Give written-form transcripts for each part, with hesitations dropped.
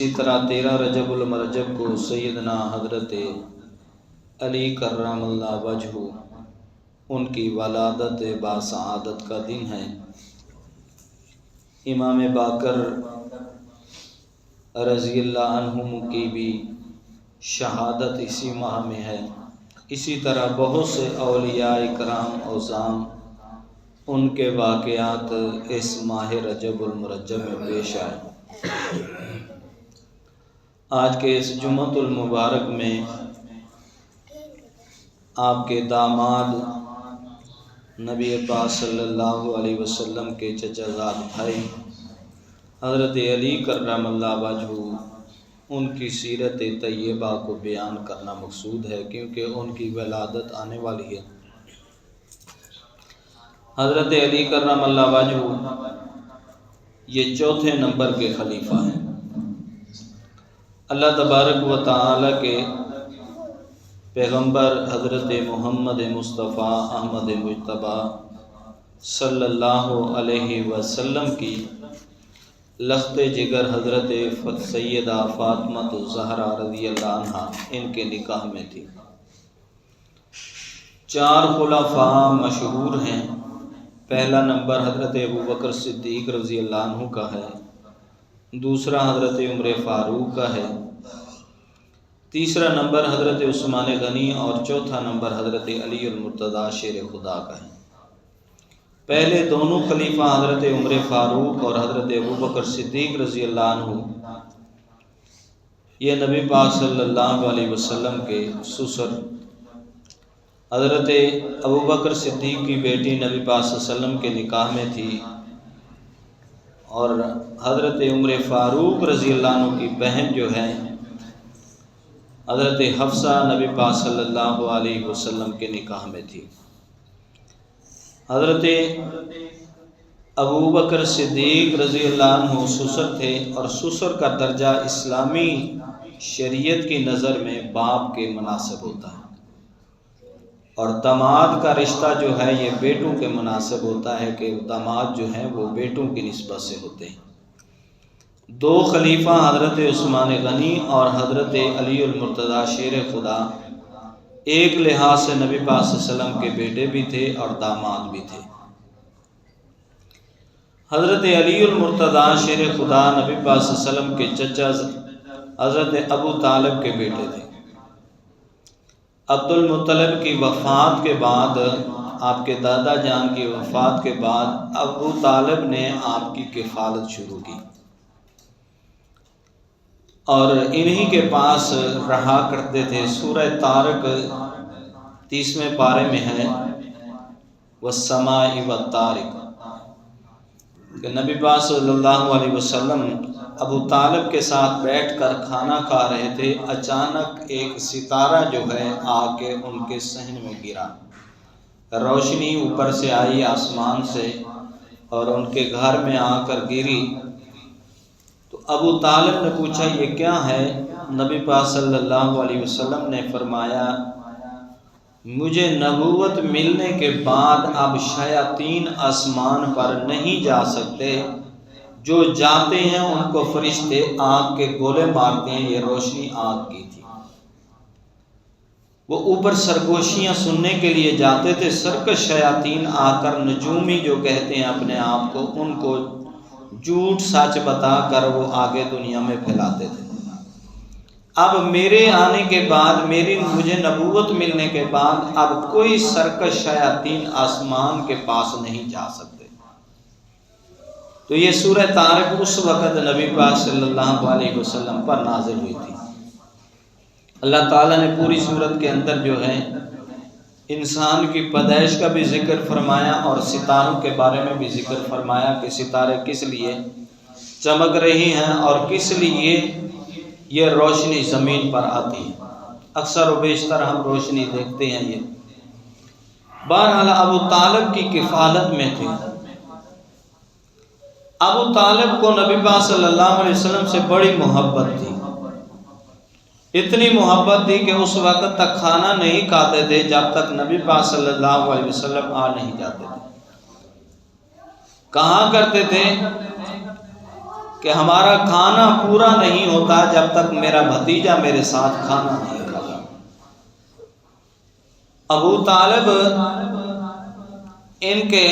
اسی طرح 13 رجب المرجب کو سیدنا حضرت علی کرم اللہ وجہ ان کی ولادت باسعادت کا دن ہے۔ امام باقر رضی اللہ عنہ کی بھی شہادت اسی ماہ میں ہے۔ اسی طرح بہت سے اولیاء کرام عظام ان کے واقعات اس ماہ رجب المرجب میں پیش آئے۔ آج کے اس جمعۃ المبارک میں آپ کے داماد نبی پاک صلی اللہ علیہ وسلم کے چچا زاد بھائی حضرت علی کرم اللہ وجہ ان کی سیرت طیبہ کو بیان کرنا مقصود ہے، کیونکہ ان کی ولادت آنے والی ہے۔ حضرت علی کرم اللہ وجہ یہ چوتھے نمبر کے خلیفہ ہیں۔ اللہ تبارک و تعالی کے پیغمبر حضرت محمد مصطفیٰ احمد مجتبیٰ صلی اللہ علیہ وسلم کی لخت جگر حضرت سیدہ فاطمہ الزہرا رضی اللہ عنہا ان کے نکاح میں تھی۔ 4 خلفاء مشہور ہیں۔ پہلا نمبر حضرت ابوبکر صدیق رضی اللہ عنہ کا ہے، دوسرا حضرت عمر فاروق کا ہے، تیسرا نمبر حضرت عثمان غنی اور چوتھا نمبر حضرت علی المرتضیٰ شیر خدا کا ہے۔ پہلے دونوں خلیفہ حضرت عمر فاروق اور حضرت ابوبکر صدیق رضی اللہ عنہ یہ نبی پاک صلی اللہ علیہ وسلم کے سسر حضرت ابوبکر صدیق کی بیٹی نبی پاک صلی اللہ علیہ وسلم کے نکاح میں تھی، اور حضرت عمر فاروق رضی اللہ عنہ کی بہن جو ہے حضرت حفصہ نبی پاک صلی اللہ علیہ وسلم کے نکاح میں تھی۔ حضرت ابوبکر صدیق رضی اللہ عنہ سسر تھے، اور سسر کا درجہ اسلامی شریعت کی نظر میں باپ کے مناسب ہوتا ہے، اور داماد کا رشتہ جو ہے یہ بیٹوں کے مناسب ہوتا ہے، کہ داماد جو ہیں وہ بیٹوں کی نسبت سے ہوتے ہیں۔ 2 خلیفہ حضرت عثمان غنی اور حضرت علی المرتضیٰ شیر خدا ایک لحاظ سے نبی پاک صلی اللہ علیہ وسلم کے بیٹے بھی تھے اور داماد بھی تھے۔ حضرت علی المرتضیٰ شیر خدا نبی پاک صلی اللہ علیہ وسلم کے چچا حضرت ابو طالب کے بیٹے تھے۔ عبد المطلب کی وفات کے بعد، آپ کے دادا جان کی وفات کے بعد ابو طالب نے آپ کی کفالت شروع کی، اور انہی کے پاس رہا کرتے تھے۔ سورہ طارق 30ویں پارے میں ہے والسماء والطارق، کہ نبی پاک صلی اللہ علیہ وسلم ابو طالب کے ساتھ بیٹھ کر کھانا کھا رہے تھے، اچانک ایک ستارہ جو ہے آ کے ان کے صحن میں گرا، روشنی اوپر سے آئی آسمان سے اور ان کے گھر میں آ کر گری۔ تو ابو طالب نے پوچھا یہ کیا ہے؟ نبی پاک صلی اللہ علیہ وسلم نے فرمایا مجھے نبوت ملنے کے بعد اب شیاطین آسمان پر نہیں جا سکتے، جو جاتے ہیں ان کو فرشتے آگ کے گولے مارتے ہیں۔ یہ روشنی آگ کی تھی۔ وہ اوپر سرگوشیاں سننے کے لیے جاتے تھے، سرکش شیاطین آ کر نجومی جو کہتے ہیں اپنے آپ کو، ان کو جھوٹ سچ بتا کر وہ آگے دنیا میں پھیلاتے تھے۔ اب میرے آنے کے بعد، مجھے نبوت ملنے کے بعد اب کوئی سرکش شیاطین آسمان کے پاس نہیں جا سکتے۔ تو یہ سورہ طارق اس وقت نبی پاک صلی اللہ علیہ وسلم پر نازل ہوئی تھی۔ اللہ تعالیٰ نے پوری سورت کے اندر جو ہے انسان کی پیدائش کا بھی ذکر فرمایا، اور ستاروں کے بارے میں بھی ذکر فرمایا کہ ستارے کس لیے چمک رہی ہیں اور کس لیے یہ روشنی زمین پر آتی ہے۔ اکثر و بیشتر ہم روشنی دیکھتے ہیں۔ یہ بہرحال ابو طالب کی کفالت میں تھے۔ ابو طالب کو نبی پاک صلی اللہ علیہ وسلم سے بڑی محبت تھی، اتنی محبت تھی کہ اس وقت تک کھانا نہیں کھاتے تھے جب تک نبی پاک صلی اللہ علیہ وسلم آ نہیں جاتے تھے۔ کہاں کرتے تھے؟ کہ ہمارا کھانا پورا نہیں ہوتا جب تک میرا بھتیجا میرے ساتھ کھانا نہیں کھاتا۔ ابو طالب ان کے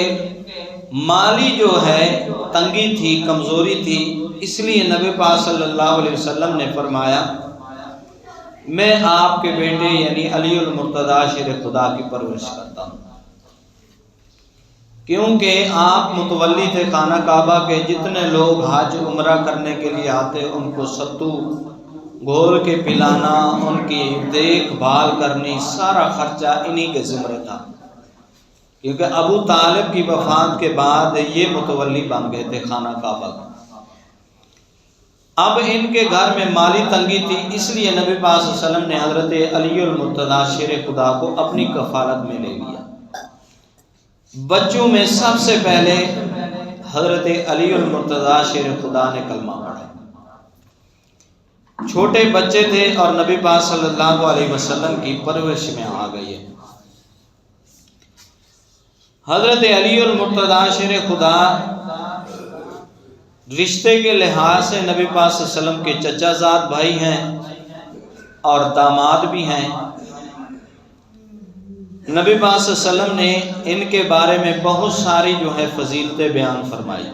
مالی جو ہے تنگی تھی، کمزوری تھی، اس لیے نبی پاک صلی اللہ علیہ وسلم نے فرمایا میں آپ کے بیٹے یعنی علی المرتضیٰ شیر خدا کی پرورش کرتا ہوں، کیونکہ آپ متولی تھے خانہ کعبہ کے، جتنے لوگ حج عمرہ کرنے کے لیے آتے ان کو ستو گھول کے پلانا، ان کی دیکھ بھال کرنی، سارا خرچہ انہی کے ذمہ تھا، کیونکہ ابو طالب کی وفات کے بعد یہ متولی بن گئے تھے خانہ کعبہ کا۔ اب ان کے گھر میں مالی تنگی تھی، اس لیے نبی پاک صلی اللہ علیہ وسلم نے حضرت علی المرتضیٰ شیر خدا کو اپنی کفالت میں لے لیا۔ بچوں میں سب سے پہلے حضرت علی المرتضیٰ شیر خدا نے کلمہ پڑھا، چھوٹے بچے تھے اور نبی پاک صلی اللہ علیہ وسلم کی پرورش میں آ گئے۔ حضرت علی المرتضیٰ شیر خدا رشتے کے لحاظ سے نبی پاک صلی اللہ علیہ وسلم کے چچا زاد بھائی ہیں اور داماد بھی ہیں۔ نبی پاک صلی اللہ علیہ وسلم نے ان کے بارے میں بہت ساری جو ہے فضیلتیں بیان فرمائی۔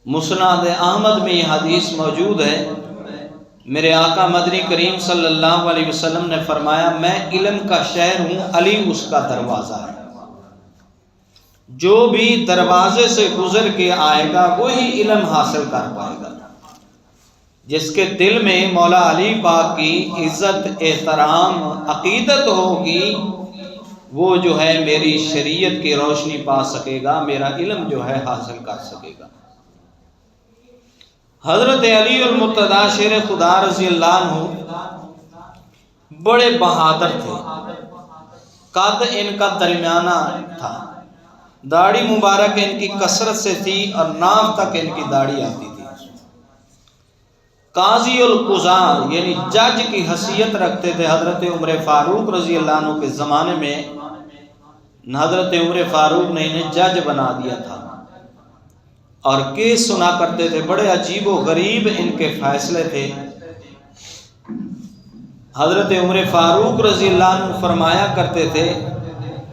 مسند احمد میں یہ حدیث موجود ہے، میرے آقا مدنی کریم صلی اللہ علیہ وسلم نے فرمایا میں علم کا شہر ہوں، علی اس کا دروازہ ہے، جو بھی دروازے سے گزر کے آئے گا وہی علم حاصل کر پائے گا۔ جس کے دل میں مولا علی پاک کی عزت، احترام، عقیدت ہوگی وہ جو ہے میری شریعت کی روشنی پا سکے گا، میرا علم جو ہے حاصل کر سکے گا۔ حضرت علی المرتضیٰ شیر خدا رضی اللہ عنہ بڑے بہادر تھے، قد ان کا درمیانہ تھا، داڑھی مبارک ان کی کثرت سے تھی اور ناف تک ان کی داڑھی آتی تھی۔ قاضی القضاء یعنی جج کی حیثیت رکھتے تھے۔ حضرت عمر فاروق رضی اللہ عنہ کے زمانے میں حضرت عمر فاروق نے انہیں جج بنا دیا تھا اور کیس سنا کرتے تھے، بڑے عجیب و غریب ان کے فیصلے تھے۔ حضرت عمر فاروق رضی اللہ عنہ فرمایا کرتے تھے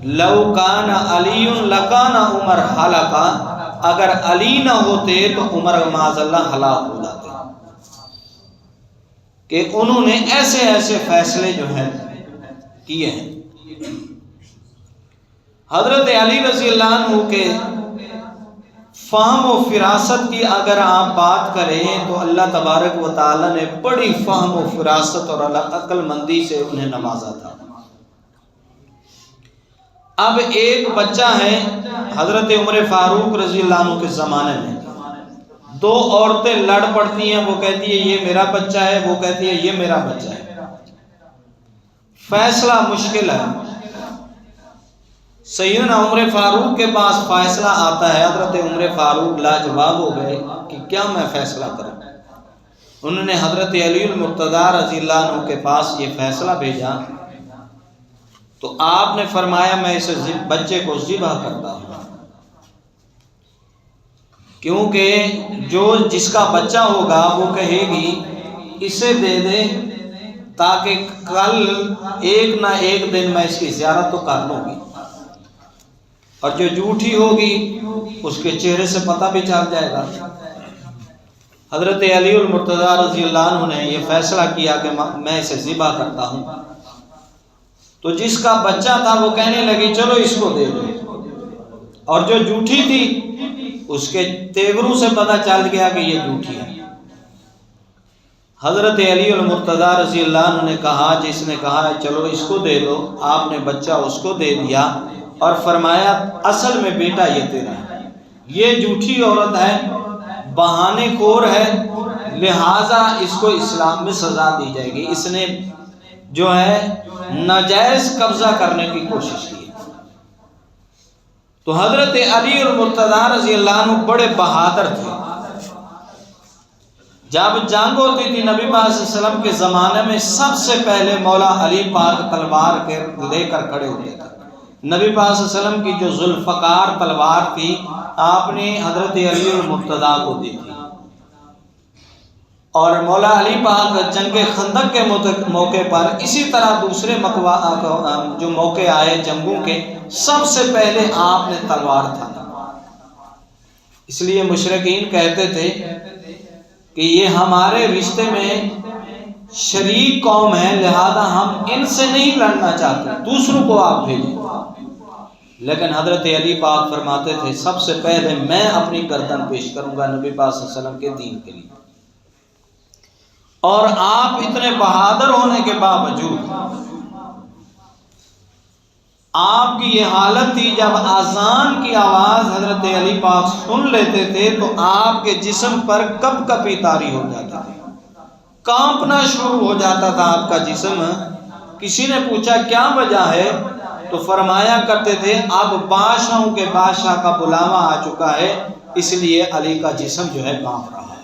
لو کان علی لکان عمر ہلاکا، اگر علی نہ ہوتے تو عمر معاذ اللہ ہلاک ہو جاتے، کہ انہوں نے ایسے ایسے فیصلے جو ہیں کیے ہیں۔ حضرت علی رضی اللہ عنہ کے فہم و فراست کی اگر آپ بات کریں تو اللہ تبارک و تعالی نے بڑی فہم و فراست اور عقل مندی سے انہیں نوازا تھا۔ اب ایک بچہ ہے حضرت عمر فاروق رضی اللہ عنہ کے زمانے میں، دو عورتیں لڑ پڑتی ہیں، وہ کہتی ہے یہ میرا بچہ ہے، وہ کہتی ہے یہ میرا بچہ ہے، فیصلہ مشکل ہے۔ سیدنا عمر فاروق کے پاس فیصلہ آتا ہے، حضرت عمر فاروق لاجواب ہو گئے کہ کیا میں فیصلہ کروں۔ انہوں نے حضرت علی المرتضیٰ رضی اللہ عنہ کے پاس یہ فیصلہ بھیجا تو آپ نے فرمایا میں اس بچے کو ذبح کرتا ہوں، کیونکہ جس کا بچہ ہوگا وہ کہے گی اسے دے دے تاکہ کل ایک نہ ایک دن میں اس کی زیارت تو کر لوں گی، اور جو جھوٹی ہوگی اس کے چہرے سے پتہ بھی چل جائے گا۔ حضرت علی المرتضیٰ رضی اللہ عنہ نے یہ فیصلہ کیا کہ میں اسے ذبح کرتا ہوں، تو جس کا بچہ تھا وہ کہنے لگی چلو اس کو دے دو، اور جو جھوٹی تھی اس کے تیوروں سے پتہ چل گیا کہ یہ جھوٹی ہے۔ حضرت علی المرتضیٰ رضی اللہ عنہ نے کہا، جس نے کہا چلو اس کو دے دو، آپ نے بچہ اس کو دے دیا اور فرمایا اصل میں بیٹا یہ تیرا ہے، یہ جھوٹی عورت ہے، بہانے خور ہے، لہٰذا اس کو اسلام میں سزا دی جائے گی، اس نے جو ہے ناجائز قبضہ کرنے کی کوشش کی۔ تو حضرت علی المرتضیٰ رضی اللہ عنہ بڑے بہادر تھے۔ جب جنگ ہوتی تھی نبی پاک صلی اللہ علیہ وسلم کے زمانے میں سب سے پہلے مولا علی پاک تلوار لے کر کھڑے ہوتے تھے، نبی پاک صلی اللہ علیہ وسلم کی جو ذوالفقار تلوار تھی آپ نے حضرت علی المرتضیٰ کو دی تھی، اور مولا علی پاک جنگ خندق کے موقع پر اسی طرح دوسرے جو موقع آئے جنگوں کے، سب سے پہلے آپ نے تلوار تھاما۔ اس لیے مشرکین کہتے تھے کہ یہ ہمارے رشتے میں شریک قوم ہے، لہذا ہم ان سے نہیں لڑنا چاہتے، دوسروں کو آپ بھیجیں۔ لیکن حضرت علی پاک فرماتے تھے سب سے پہلے میں اپنی گردن پیش کروں گا نبی پاک صلی اللہ علیہ وسلم کے دین کے لیے۔ اور آپ اتنے بہادر ہونے کے باوجود آپ کی یہ حالت تھی، جب اذان کی آواز حضرت علی پاک سن لیتے تھے تو آپ کے جسم پر کپ کپی طاری ہو جاتا تھا، کانپنا شروع ہو جاتا تھا آپ کا جسم۔ کسی نے پوچھا کیا وجہ ہے، تو فرمایا کرتے تھے اب بادشاہوں کے بادشاہ کا بلاوا آ چکا ہے، اس لیے علی کا جسم جو ہے کانپ رہا ہے۔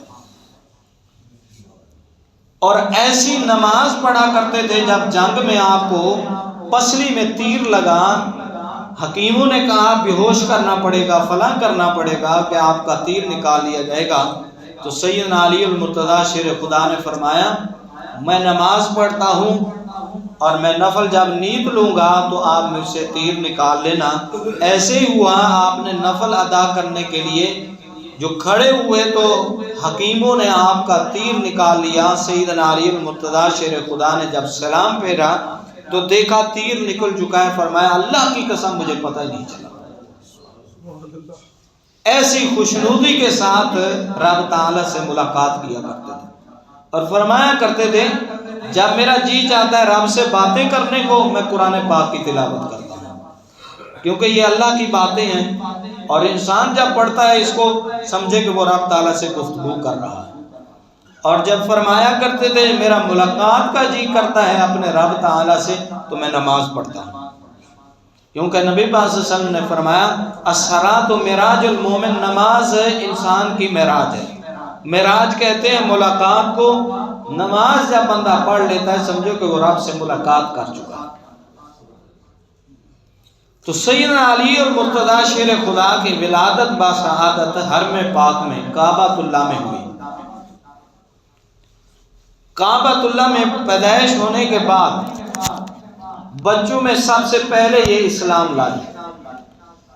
اور ایسی نماز پڑھا کرتے تھے جب جنگ میں آپ کو پسلی میں تیر لگا، حکیموں نے کہا بے ہوش کرنا پڑے گا، فلاں کرنا پڑے گا کہ آپ کا تیر نکال لیا جائے گا، تو سیدنا علی المرتضیٰ شیر خدا نے فرمایا میں نماز پڑھتا ہوں اور میں نفل جب نیت لوں گا تو آپ مجھ سے تیر نکال لینا۔ ایسے ہی ہوا، آپ نے نفل ادا کرنے کے لیے جو کھڑے ہوئے تو حکیموں نے آپ کا تیر نکال لیا۔ سیدنا علی المرتضیٰ شیر خدا نے جب سلام پھیرا تو دیکھا تیر نکل چکا ہے، فرمایا اللہ کی قسم مجھے پتہ نہیں چلا۔ ایسی خوشنودی کے ساتھ رب تعالیٰ سے ملاقات کیا کرتے تھے، اور فرمایا کرتے تھے جب میرا جی چاہتا ہے رب سے باتیں کرنے کو، میں قرآن پاک کی تلاوت کرتا ہوں، کیونکہ یہ اللہ کی باتیں ہیں، اور انسان جب پڑھتا ہے اس کو سمجھے کہ وہ رب تعالیٰ سے گفتگو کر رہا ہے۔ اور جب فرمایا کرتے تھے میرا ملاقات کا جی کرتا ہے اپنے رب تعالیٰ سے تو میں نماز پڑھتا ہوں، کیونکہ نبی پاک صلی اللہ علیہ وسلم نے فرمایا الصلاۃ معراج المومن، نماز انسان کی معراج ہے۔ معراج کہتے ہیں ملاقات کو۔ نماز جب بندہ پڑھ لیتا ہے سمجھو کہ وہ رب سے ملاقات کر چکا ہے۔ تو سیدنا علی اور مرتضیٰ شیر خدا کی ولادت باسعادت حرم پاک میں کعبۃ اللہ میں ہوئی۔ کعبۃ اللہ میں پیدائش ہونے کے بعد بچوں میں سب سے پہلے یہ اسلام لائی۔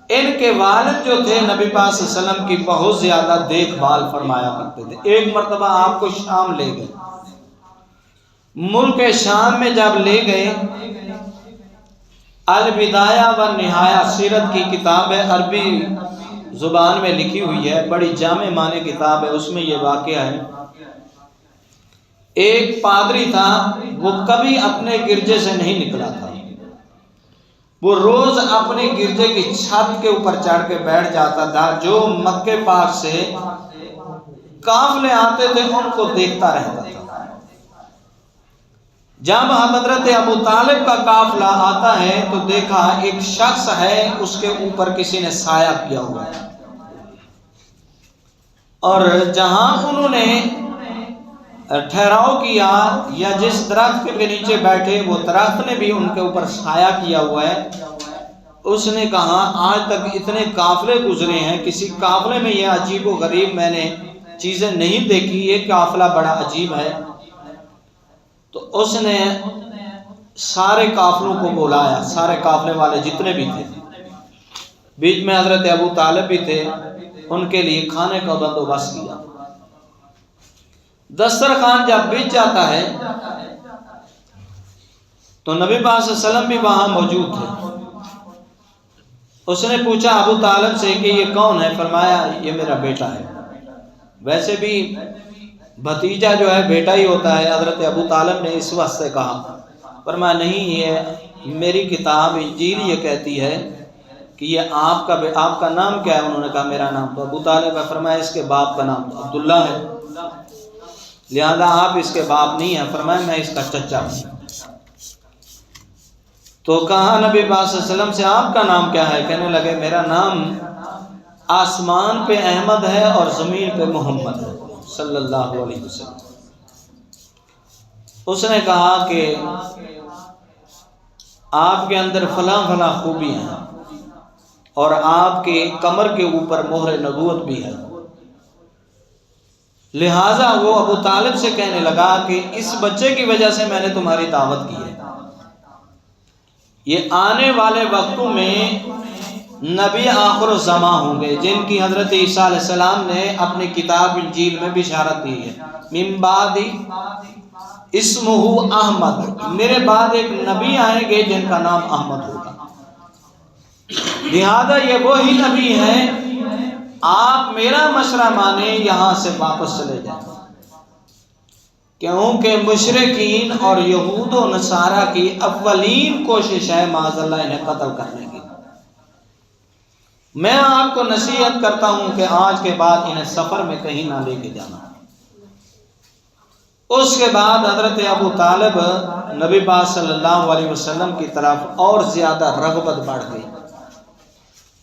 ان کے والد جو تھے نبی پاک صلی اللہ علیہ وسلم کی بہت زیادہ دیکھ بھال فرمایا کرتے تھے۔ ایک مرتبہ آپ کو شام لے گئے، ملک شام میں جب لے گئے، البدایہ و نہایہ سیرت کی کتاب ہے، عربی زبان میں لکھی ہوئی ہے، بڑی جامع معنی کتاب ہے، اس میں یہ واقعہ ہے۔ ایک پادری تھا، وہ کبھی اپنے گرجے سے نہیں نکلا تھا، وہ روز اپنے گرجے کی چھت کے اوپر چڑھ کے بیٹھ جاتا تھا، جو مکے پاک سے قافلے آتے تھے ان کو دیکھتا رہتا تھا۔ جب حضرت ابو طالب کا قافلہ آتا ہے تو دیکھا ایک شخص ہے، اس کے اوپر کسی نے سایہ کیا ہوا ہے، اور جہاں انہوں نے ٹھہراؤ کیا یا جس درخت کے نیچے بیٹھے وہ درخت نے بھی ان کے اوپر سایہ کیا ہوا ہے۔ اس نے کہا آج تک اتنے قافلے گزرے ہیں، کسی قافلے میں یہ عجیب و غریب میں نے چیزیں نہیں دیکھی، یہ قافلہ بڑا عجیب ہے۔ تو اس نے سارے قافلوں کو بلایا، سارے قافلے والے جتنے بھی تھے، بیچ میں حضرت ابو طالب بھی تھے، ان کے لیے کھانے کا بندوبست کیا۔ دسترخوان جب بچ جاتا ہے تو نبی پاک صلی اللہ علیہ وسلم بھی وہاں موجود تھے۔ اس نے پوچھا ابو طالب سے کہ یہ کون ہے؟ فرمایا یہ میرا بیٹا ہے۔ ویسے بھی بھتیجا جو ہے بیٹا ہی ہوتا ہے، حضرت ابو طالب نے اس وقت سے کہا، فرمایا نہیں، یہ میری کتاب انجیل یہ کہتی ہے کہ یہ آپ کا نام کیا ہے؟ انہوں نے کہا میرا نام تو ابو طالب ہے۔ فرمایا اس کے باپ کا نام تو عبداللہ ہے، لہذا آپ اس کے باپ نہیں ہیں۔ فرمایا میں اس کا چچا ہوں۔ تو کہا نبی پاک صلی اللہ علیہ وسلم سے آپ کا نام کیا ہے؟ کہنے لگے میرا نام آسمان پہ احمد ہے اور زمین پہ محمد ہے صلی اللہ علیہ وسلم۔ اس نے کہا کہ آپ کے اندر فلاں فلاں خوبیاں ہیں اور آپ کے کمر کے اوپر مہر نبوت بھی ہے. لہٰذا وہ ابو طالب سے کہنے لگا کہ اس بچے کی وجہ سے میں نے تمہاری دعوت کی ہے. یہ آنے والے وقتوں میں نبی آخر الزماں ہوں گے جن کی حضرت عیسیٰ علیہ السلام نے اپنی کتاب انجیل میں بشارت دی ہے. من بعد اسمہ احمد، میرے بعد ایک نبی آئیں گے جن کا نام احمد ہوگا. لہذا یہ وہی نبی ہیں، آپ میرا مشورہ مانیں یہاں سے واپس چلے جائیں، کیونکہ مشرکین اور یہود و نصارہ کی اولین کوشش ہے معاذ اللہ انہیں قتل کرنے کی. میں آپ کو نصیحت کرتا ہوں کہ آج کے بعد انہیں سفر میں کہیں نہ لے کے جانا. اس کے بعد حضرت ابو طالب نبی پاک صلی اللہ علیہ وسلم کی طرف اور زیادہ رغبت بڑھ گئی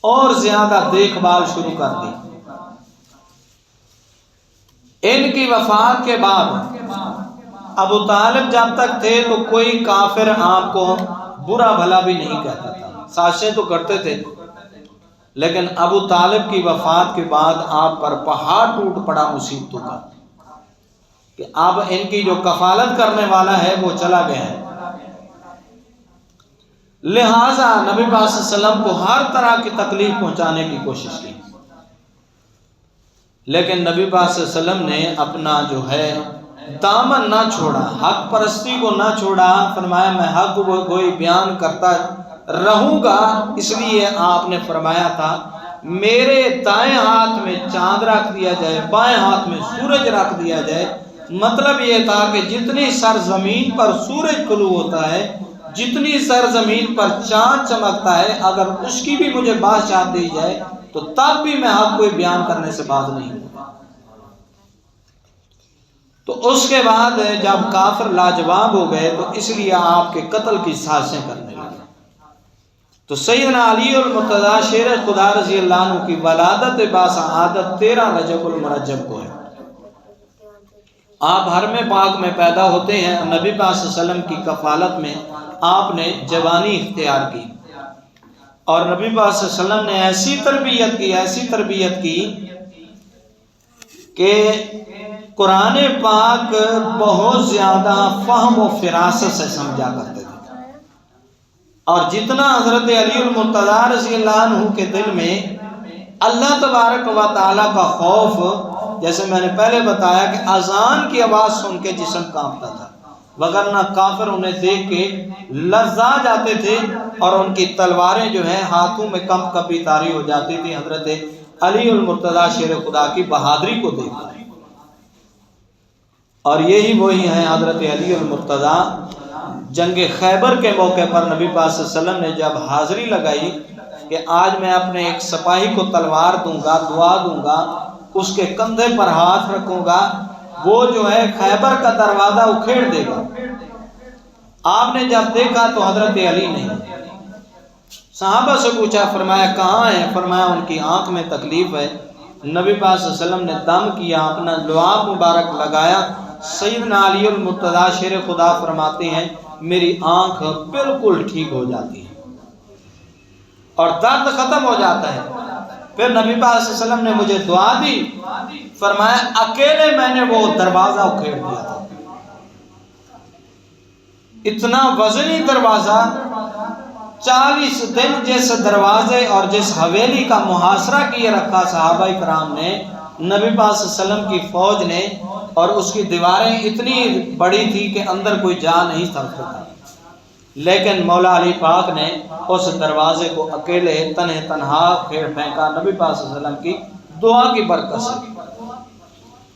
اور زیادہ دیکھ بھال شروع کر دی. ان کی وفات کے بعد ابو طالب جب تک تھے تو کوئی کافر آپ کو برا بھلا بھی نہیں کہتا تھا، سازشیں تو کرتے تھے، لیکن ابو طالب کی وفات کے بعد آپ پر پہاڑ ٹوٹ پڑا مصیبتوں کا کہ اب ان کی جو کفالت کرنے والا ہے وہ چلا گیا ہے. لہٰذا نبی پاک صلی اللہ علیہ وسلم کو ہر طرح کی تکلیف پہنچانے کی کوشش کی، لیکن نبی پاک صلی اللہ علیہ وسلم نے اپنا جو ہے دامن نہ چھوڑا، حق پرستی کو نہ چھوڑا. فرمایا میں حق گوئی بیان کرتا رہوں گا. اس لیے آپ نے فرمایا تھا میرے دائیں ہاتھ میں چاند رکھ دیا جائے، بائیں ہاتھ میں سورج رکھ دیا جائے. مطلب یہ تھا کہ جتنی سرزمین پر سورج طلوع ہوتا ہے، جتنی سرزمین پر چاند چمکتا ہے، اگر اس کی بھی مجھے بادشاہت دی جائے تو تب بھی میں آپ کو بیان کرنے سے باز نہیں ہوں. تو اس کے بعد جب کافر لاجواب ہو گئے تو اس لیے آپ کے قتل کی سازشیں کرنے لگے. تو سیدنا علی المرتضیٰ شیر خدا رضی اللہ عنہ کی ولادت باسعادت 13 رجب المرجب کو ہے. آپ حرم پاک میں پیدا ہوتے ہیں. نبی پاک صلی اللہ علیہ وسلم کی کفالت میں آپ نے جوانی اختیار کی اور نبی پاک صلی اللہ علیہ وسلم نے ایسی تربیت کی کہ قرآن پاک بہت زیادہ فہم و فراست سے سمجھا کرتے تھے. اور جتنا حضرت علی المرتضیٰ رضی اللہ عنہ کے دل میں اللہ تبارک و تعالیٰ کا خوف، جیسے میں نے پہلے بتایا کہ اذان کی آواز سن کے جسم کانپتا تھا، وگرنہ کافر انہیں دیکھ کے لرزا جاتے تھے اور ان کی تلواریں جو ہیں ہاتھوں میں کم کپی طاری ہو جاتی تھی حضرت علی المرتضیٰ شیر خدا کی بہادری کو دیکھ کر. اور یہی وہی ہیں حضرت علی المرتضیٰ. جنگ خیبر کے موقع پر نبی پاک صلی اللہ علیہ وسلم نے جب حاضری لگائی کہ آج میں اپنے ایک سپاہی کو تلوار دوں گا، دعا دوں گا، اس کے کندھے پر ہاتھ رکھوں گا، وہ جو ہے خیبر کا دروازہ اکھیڑ دے گا. آپ نے جب دیکھا تو حضرت علی نہیں. صحابہ سے پوچھا، فرمایا کہاں ہے؟ فرمایا ان کی آنکھ میں تکلیف ہے. نبی پاک صلی اللہ علیہ وسلم نے دم کیا، اپنا لعاب مبارک لگایا. سیدنا علی المرتضیٰ شیر خدا فرماتے ہیں میری آنکھ بالکل ٹھیک ہو جاتی ہے اور درد ختم ہو جاتا ہے. پھر نبی پاک صلی اللہ علیہ وسلم نے مجھے دعا دی، فرمایا اکیلے میں نے وہ دروازہ اکھیڑ دیا تھا. اتنا وزنی دروازہ، 40 دن جس دروازے اور جس حویلی کا محاصرہ کیے رکھا صحابہ کرام نے، نبی پاک صلی اللہ علیہ وسلم کی فوج نے، اور اس کی دیواریں اتنی بڑی تھی کہ اندر کوئی جا نہیں سکتا تھا، لیکن مولا علی پاک نے اس دروازے کو اکیلے تنہا پھیڑ پھینکا نبی پاک صلی اللہ علیہ وسلم کی دعا کی برکت سے.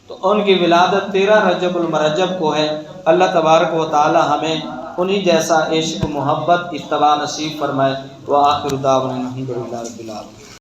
تو ان کی ولادت 13 رجب المرجب کو ہے. اللہ تبارک و تعالی ہمیں انہی جیسا عشق محبت اتباع نصیب فرمائے. وآخر دعوانا الحمدللہ رب العالمین.